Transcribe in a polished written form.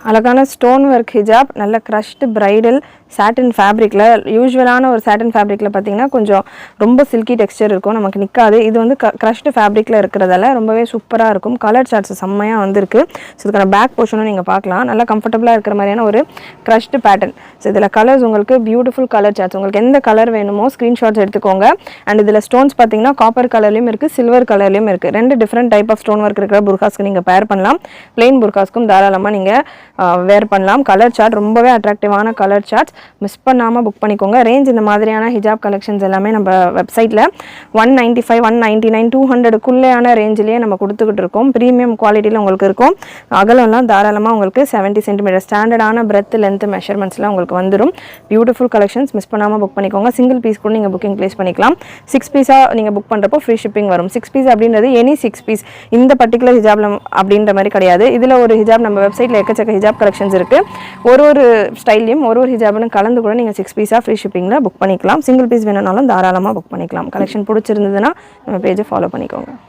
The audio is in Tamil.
அழகான ஸ்டோன் ஒர்க் ஹிஜாப், நல்ல க்ரஷ்டு பிரைடல் சாட்டின் ஃபேப்ரிக்கில். யூஸ்வலான ஒரு சாட்டின் ஃபேப்ரிக்கில் பார்த்தீங்கன்னா கொஞ்சம் ரொம்ப சில்கி டெக்ஸ்டர் இருக்கும், நமக்கு நிற்காது. இது வந்து க்ரஷ்டு ஃபேப்ரிக்கில் இருக்கிறதால ரொம்பவே சூப்பராக இருக்கும். கலர் சார்ட்ஸ் செம்மையாக வந்திருக்கு. ஸோ இதுக்கான பேக் போர்ஷனும் நீங்கள் பார்க்கலாம். நல்லா கம்ஃபர்டபுளாக இருக்கிற மாதிரியான ஒரு க்ரஷ்டு பேட்டர்ன். ஸோ இதில் கலர்ஸ் உங்களுக்கு பியூட்டிஃபுல் கலர் சார்ட்ஸ். உங்களுக்கு எந்த கலர் வேணுமோ ஸ்க்ரீன்ஷாட்ஸ் எடுத்துக்கோங்க. அண்ட் இதில் ஸ்டோன்ஸ் பார்த்தீங்கன்னா காப்பர் கலர்லையும் இருக்குது, சில்வர் கலர்லையும் இருக்குது. 2 different type of stone work இருக்கிற புர்காஸ்க்கு நீங்கள் பேர் பண்ணலாம். பிளெயின் புர்காஸ்க்கும் தாராளமாக நீங்கள் வேர் பண்ணலாம். கலர் சார்ட் ரொம்பவே அட்ராக்டிவான கலர் சார்ட்ஸ். மிஸ் பண்ணாமல் புக் பண்ணிக்கோங்க. ரேஞ்ச் இந்த மாதிரியான ஹிஜாப் கலெக்ஷன்ஸ் எல்லாமே நம்ம வெப்சைட்டில் 195, 199, 200க்குள்ளேயான ரேஞ்சிலேயே நம்ம கொடுத்துக்கிட்டு இருக்கோம். ப்ரீமியம் குவாலிட்டியில் உங்களுக்கு இருக்கும். அகலம்லாம் தாராளமாக உங்களுக்கு 70 சென்டிமீட்டர் ஸ்டாண்டர்டான பிரெத் லென்த் மெஷர்மெண்ட்ஸில் உங்களுக்கு வந்துடும். Beautiful collections. மிஸ் பண்ணாமல் புக் பண்ணிக்கோங்க. சிங்கிள் பீஸ் கூட நீங்கள் புக்கிங் ப்ளேஸ் பண்ணிக்கலாம். 6 பீஸாக நீங்கள் புக் பண்ணுறப்போ ஃப்ரீ ஷிப்பிங் வரும். 6 பீஸ் அப்படின்றது எனி 6 பீஸ், இந்த பர்டிகுலர் ஹிஜாப்ல அப்படின்ற மாதிரி கிடையாது. இதில் ஒரு ஹிஜாப் நம்ம வெப்சைட்டில் எக்கச்சக்க ஹிஜாப் கலெக்ஷன்ஸ் இருக்குது. ஒரு ஸ்டைலையும் ஒரு ஹிஜாப்னு கலந்து கூட நீங்கள் 6 பீஸாக ஃப்ரீ ஷிப்பிங்கில் புக் பண்ணிக்கலாம். சிங்கிள் பீஸ் வேணும்னாலும் தாராளமாக புக் பண்ணிக்கலாம். கலெக்ஷன் பிடிச்சிருந்ததுன்னா நம்ம பேஜை ஃபாலோ பண்ணிக்கோங்க.